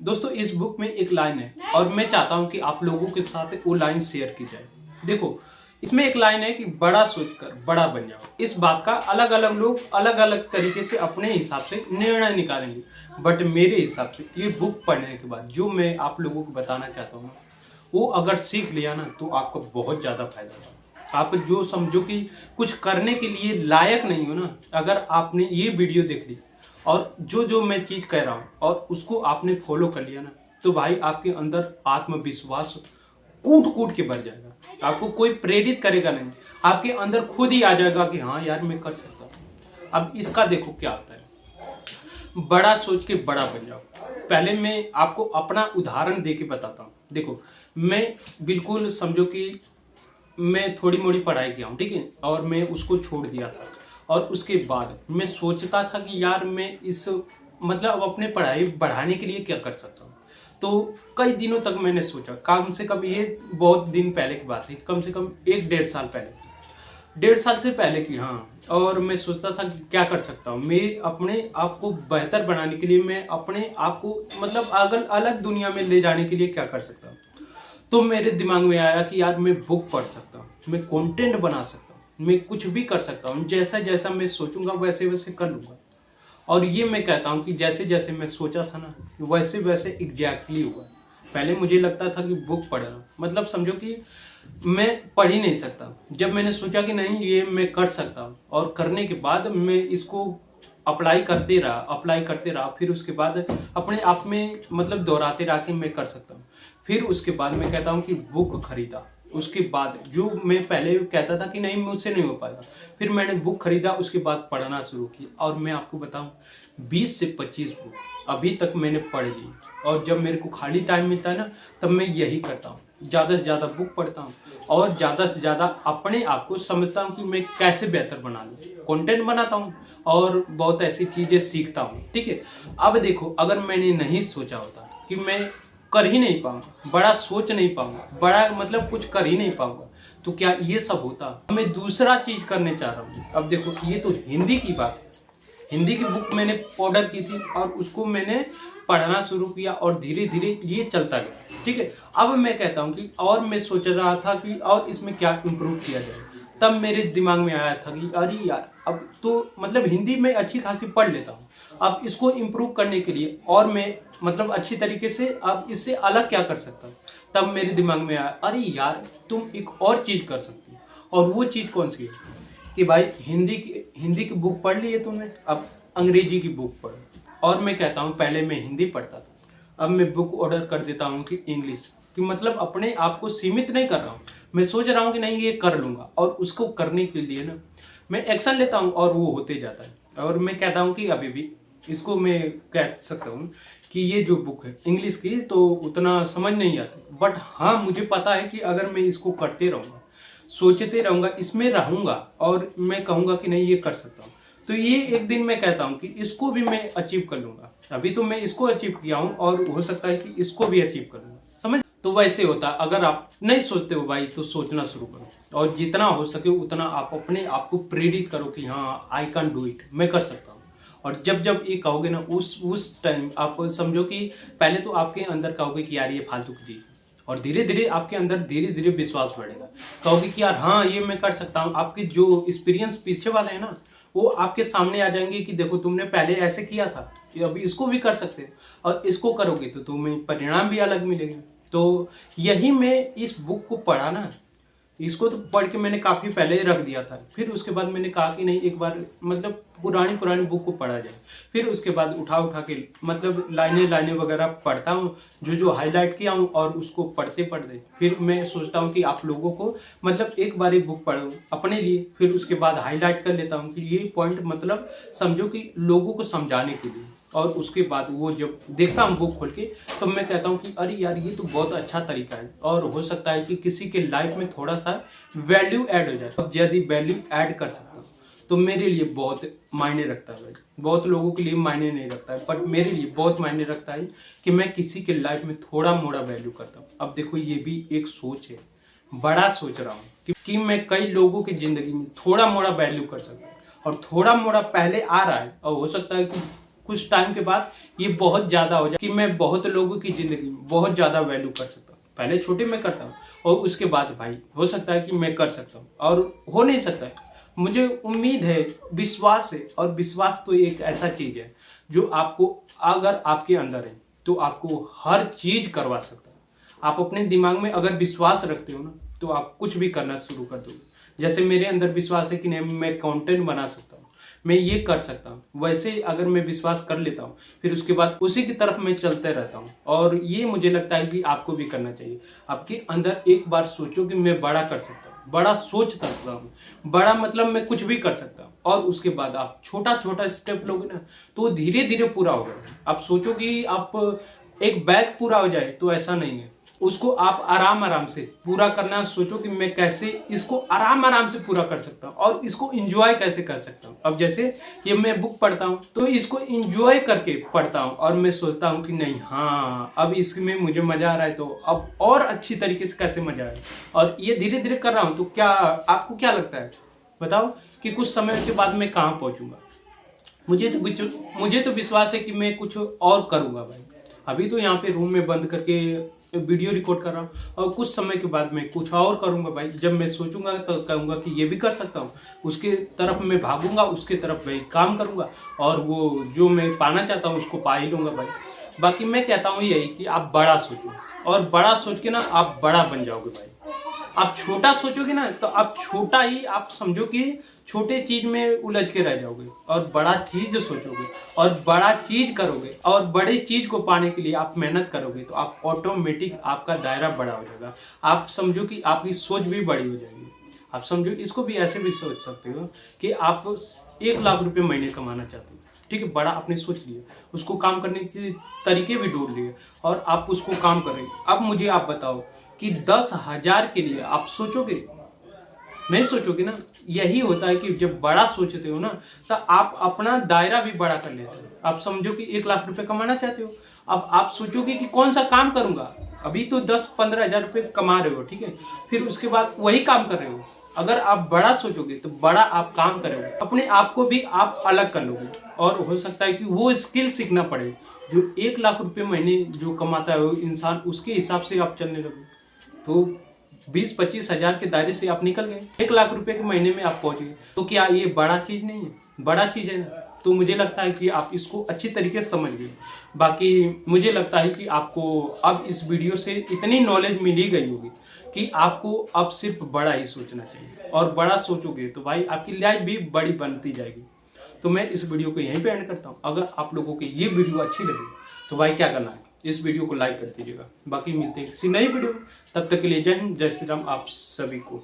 दोस्तों इस बुक में एक लाइन है और मैं चाहता हूं कि आप लोगों के साथ वो लाइन शेयर की जाए। देखो इसमें एक लाइन है कि बड़ा सोचकर बड़ा बन जाओ। इस बात का अलग अलग लोग अलग अलग तरीके से अपने हिसाब से निर्णय निकालेंगे, बट मेरे हिसाब से ये बुक पढ़ने के बाद जो मैं आप लोगों को बताना चाहता हूँ वो अगर सीख लिया ना तो आपको बहुत ज़्यादा फायदा होगा। आप जो समझो कि कुछ करने के लिए लायक नहीं हो ना, अगर आपने ये वीडियो देख ली और जो जो मैं चीज़ कह रहा हूँ और उसको आपने फॉलो कर लिया ना, तो भाई आपके अंदर आत्मविश्वास कूट कूट के भर जाएगा। आपको कोई प्रेरित करेगा नहीं, आपके अंदर खुद ही आ जाएगा कि हाँ यार मैं कर सकता हूँ। अब इसका देखो क्या होता है, बड़ा सोच के बड़ा बन जाओ। पहले मैं आपको अपना उदाहरण दे के बताता हूँ। देखो मैं बिल्कुल समझो कि मैं थोड़ी मोड़ी पढ़ाई किया हूँ, ठीक है, और मैं उसको छोड़ दिया था और उसके बाद मैं सोचता था कि यार मैं इस मतलब अब अपने पढ़ाई बढ़ाने के लिए क्या कर सकता हूँ। तो कई दिनों तक मैंने सोचा, कम से कम ये बहुत दिन पहले की बात है, कम से कम 1-1.5 साल पहले, 1.5 साल से पहले की, हाँ। और मैं सोचता था कि क्या कर सकता हूँ मैं अपने आप को बेहतर बनाने के लिए, मैं अपने आप को मतलब अलग अलग दुनिया में ले जाने के लिए क्या कर सकता हूँ। तो मेरे दिमाग में आया कि यार मैं बुक पढ़ सकता हूँ, मैं कंटेंट बना सकता हूँ, मैं कुछ भी कर सकता हूँ, जैसा जैसा मैं सोचूंगा वैसे वैसे कर लूँगा। और ये मैं कहता हूँ कि जैसे जैसे मैं सोचा था ना वैसे वैसे एग्जैक्टली हुआ। पहले मुझे लगता था कि बुक पढ़ना मतलब समझो कि मैं पढ़ ही नहीं सकता। जब मैंने सोचा कि नहीं ये मैं कर सकता हूँ और करने के बाद मैं इसको अप्लाई करते रहा, फिर उसके बाद अपने आप में मतलब दोहराते रहा कि मैं कर सकता हूँ। फिर उसके बाद मैं कहता हूँ कि बुक खरीदा। उसके बाद जो मैं पहले कहता था कि नहीं मुझसे नहीं हो पाएगा, फिर मैंने बुक खरीदा, उसके बाद पढ़ना शुरू किया। और मैं आपको बताऊं 20 से 25 बुक अभी तक मैंने पढ़ ली। और जब मेरे को खाली टाइम मिलता है ना तब मैं यही करता हूँ, ज़्यादा से ज़्यादा बुक पढ़ता हूँ और ज़्यादा से ज़्यादा अपने आप को समझता हूँ कि मैं कैसे बेहतर बना लूँ, कंटेंट बनाता हूँ और बहुत ऐसी चीज़ें सीखता हूँ, ठीक है। अब देखो अगर मैंने नहीं सोचा होता कि मैं कर ही नहीं पाऊंगा, बड़ा सोच नहीं पाऊंगा, बड़ा मतलब कुछ कर ही नहीं पाऊंगा, तो क्या ये सब होता। मैं दूसरा चीज करने चाह रहा हूँ। अब देखो ये तो हिंदी की बात है, हिंदी की बुक मैंने ऑर्डर की थी और उसको मैंने पढ़ना शुरू किया और धीरे धीरे ये चलता गया, ठीक है। अब मैं कहता हूँ कि और मैं सोच रहा था कि और इसमें क्या इम्प्रूव किया जाए। तब मेरे दिमाग में आया था कि अरे यार अब तो मतलब हिंदी में अच्छी खासी पढ़ लेता हूँ, अब इसको इम्प्रूव करने के लिए और मैं मतलब अच्छी तरीके से अब इससे अलग क्या कर सकता हूँ। तब मेरे दिमाग में आया अरे यार तुम एक और चीज़ कर सकती हो। और वो चीज़ कौन सी है कि भाई हिंदी की बुक पढ़ ली है तुमने, अब अंग्रेजी की बुक पढ़ो। और मैं कहता हूँ पहले मैं हिंदी पढ़ता था, अब मैं बुक ऑर्डर कर देता हूँ कि इंग्लिश कि मतलब अपने आप को सीमित नहीं कर रहा हूँ, मैं सोच रहा हूँ कि नहीं ये कर लूँगा और उसको करने के लिए ना मैं एक्शन लेता हूँ और वो होते जाता है। और मैं कहता हूँ कि अभी भी इसको मैं कह सकता हूँ कि ये जो बुक है इंग्लिश की तो उतना समझ नहीं आती, बट हाँ मुझे पता है कि अगर मैं इसको करते रहूँगा, सोचते रहूँगा, इसमें रहूँगा और मैं कहूँगा कि नहीं ये कर सकता हूँ, तो ये एक दिन मैं कहता हूँ कि इसको भी मैं अचीव कर लूँगा। अभी तो मैं इसको अचीव किया हूँ और हो सकता है कि इसको भी अचीव कर लूँगा, समझ। तो वैसे होता अगर आप नहीं सोचते हो भाई तो सोचना शुरू करो और जितना हो सके उतना आप अपने आप को प्रेरित करो कि हाँ आई कैन डू इट, मैं कर सकता हूँ। और जब जब ये कहोगे ना उस टाइम आप समझो कि पहले तो आपके अंदर कहोगे कि यार ये फालतू की चीज, और धीरे धीरे आपके अंदर धीरे धीरे विश्वास बढ़ेगा, कहोगे कि यार हाँ ये मैं कर सकता हूँ। आपके जो एक्सपीरियंस पीछे वाले हैं ना वो आपके सामने आ जाएंगे कि देखो तुमने पहले ऐसे किया था कि अभी इसको भी कर सकते हो और इसको करोगे तो तुम्हें परिणाम भी अलग मिलेंगे। तो यही मैं इस बुक को पढ़ा ना, इसको तो पढ़ के मैंने काफ़ी पहले ही रख दिया था। फिर उसके बाद मैंने कहा कि नहीं एक बार मतलब पुरानी बुक को पढ़ा जाए। फिर उसके बाद उठा के मतलब लाइनें वगैरह पढ़ता हूँ, जो हाईलाइट किया हूँ और उसको पढ़ते पढ़ते फिर मैं सोचता हूँ कि आप लोगों को मतलब एक बार बुक पढ़ो अपने लिए, फिर उसके बाद हाईलाइट कर लेता हूँ कि ये पॉइंट मतलब समझो कि लोगों को समझाने के लिए। और उसके बाद वो जब देखता हूँ बुक खोल के तो मैं कहता हूँ कि अरे यार ये तो बहुत अच्छा तरीका है और हो सकता है कि किसी के लाइफ में थोड़ा सा वैल्यू ऐड हो जाए। अब यदि वैल्यू ऐड कर सकता हूँ तो मेरे लिए बहुत मायने रखता है भाई। बहुत लोगों के लिए मायने नहीं रखता है बट मेरे लिए बहुत मायने रखता है कि मैं किसी के लाइफ में थोड़ा मोड़ा वैल्यू करता हूँ। अब देखो ये भी एक सोच है, बड़ा सोच रहा हूँ कि मैं कई लोगों की जिंदगी में थोड़ा मोड़ा वैल्यू कर सकता हूँ। और थोड़ा मोड़ा पहले आ रहा है और हो सकता है कि कुछ टाइम के बाद ये बहुत ज़्यादा हो जाए कि मैं बहुत लोगों की ज़िंदगी में बहुत ज़्यादा वैल्यू कर सकता हूँ। पहले छोटे में करता हूँ और उसके बाद भाई हो सकता है कि मैं कर सकता हूँ और हो नहीं सकता है। मुझे उम्मीद है, विश्वास है, और विश्वास तो एक ऐसा चीज़ है जो आपको अगर आपके अंदर है तो आपको हर चीज़ करवा सकता है। आप अपने दिमाग में अगर विश्वास रखते हो ना तो आप कुछ भी करना शुरू कर दोगे। जैसे मेरे अंदर विश्वास है कि नहीं, मैं कंटेंट बना सकता हूँ, मैं ये कर सकता हूँ, वैसे ही अगर मैं विश्वास कर लेता हूँ फिर उसके बाद उसी की तरफ मैं चलते रहता हूँ। और ये मुझे लगता है कि आपको भी करना चाहिए। आपके अंदर एक बार सोचो कि मैं बड़ा कर सकता हूँ, बड़ा सोच सकता हूँ, बड़ा मतलब मैं कुछ भी कर सकता हूँ, और उसके बाद आप छोटा छोटा स्टेप लोगे ना तो धीरे धीरे पूरा होगा। आप सोचो कि आप एक बैग पूरा हो जाए तो ऐसा नहीं है, उसको आप आराम आराम से पूरा करना सोचो कि मैं कैसे इसको आराम आराम से पूरा कर सकता हूँ और इसको एंजॉय कैसे कर सकता हूँ। अब जैसे ये मैं बुक पढ़ता हूँ तो इसको एंजॉय करके पढ़ता हूँ और मैं सोचता हूँ कि नहीं, हाँ अब इसमें मुझे मजा आ रहा है तो अब और अच्छी तरीके से कैसे मजा आए, और ये धीरे धीरे कर रहा हूँ। तो क्या आपको क्या लगता है, बताओ कि कुछ समय के बाद मैं कहाँ पहुँचूंगा? मुझे तो विश्वास है कि मैं कुछ और करूँगा भाई। अभी तो यहाँ पे रूम में बंद करके वीडियो रिकॉर्ड कर रहा हूँ और कुछ समय के बाद मैं कुछ और करूँगा भाई। जब मैं सोचूंगा तो कहूँगा कि ये भी कर सकता हूँ, उसके तरफ मैं भागूंगा, उसके तरफ भाई काम करूँगा और वो जो मैं पाना चाहता हूँ उसको पा ही लूँगा भाई। बाकी मैं कहता हूँ यही कि आप बड़ा सोचो, और बड़ा सोच के ना आप बड़ा बन जाओगे भाई। आप छोटा सोचोगे ना तो आप छोटा ही, आप समझो कि छोटे चीज में उलझ के रह जाओगे, और बड़ा चीज सोचोगे और बड़ा चीज करोगे और बड़ी चीज को पाने के लिए आप मेहनत करोगे तो आप ऑटोमेटिक आपका दायरा बड़ा हो जाएगा। आप समझो कि आपकी सोच भी बड़ी हो जाएगी। आप समझो, इसको भी ऐसे भी सोच सकते हो कि आप 1 लाख रुपए महीने कमाना चाहते हो, ठीक है, बड़ा आपने सोच लिया, उसको काम करने के तरीके भी ढूंढ लिए और आप उसको काम करेंगे। अब मुझे आप बताओ कि 10,000 के लिए आप सोचोगे? नहीं सोचोगे ना। यही होता है कि जब बड़ा सोचते हो ना तो आप अपना दायरा भी बड़ा कर लेते हो। आप समझो कि 1 लाख रुपए कमाना चाहते हो, अब आप सोचोगे कि कौन सा काम करूंगा। अभी तो 10-15 हजार रुपये कमा रहे हो, ठीक है, फिर उसके बाद वही काम कर रहे हो। अगर आप बड़ा सोचोगे तो बड़ा आप काम करोगे, अपने आप को भी आप अलग कर लोगे, और हो सकता है कि वो स्किल सीखना पड़े जो 1 लाख रुपए महीने जो कमाता है वो इंसान, उसके हिसाब से आप चलने लगे तो 20-25 हजार के दायरे से आप निकल गए, 1 लाख रुपए के महीने में आप पहुंच गए। तो क्या ये बड़ा चीज नहीं है? बड़ा चीज है ना। तो मुझे लगता है कि आप इसको अच्छी तरीके से समझ गए। बाकी मुझे लगता है कि आपको अब इस वीडियो से इतनी नॉलेज मिली गई होगी कि आपको अब सिर्फ बड़ा ही सोचना चाहिए, और बड़ा सोचोगे तो भाई आपकी लाइफ भी बड़ी बनती जाएगी। तो मैं इस वीडियो को यहीं पे एंड करता हूँ। अगर आप लोगों को ये वीडियो अच्छी लगी तो भाई क्या करना है, इस वीडियो को लाइक कर दीजिएगा। बाकी मिलते हैं किसी नई वीडियो में, तब तक के लिए जय हिंद, जय श्री राम आप सभी को।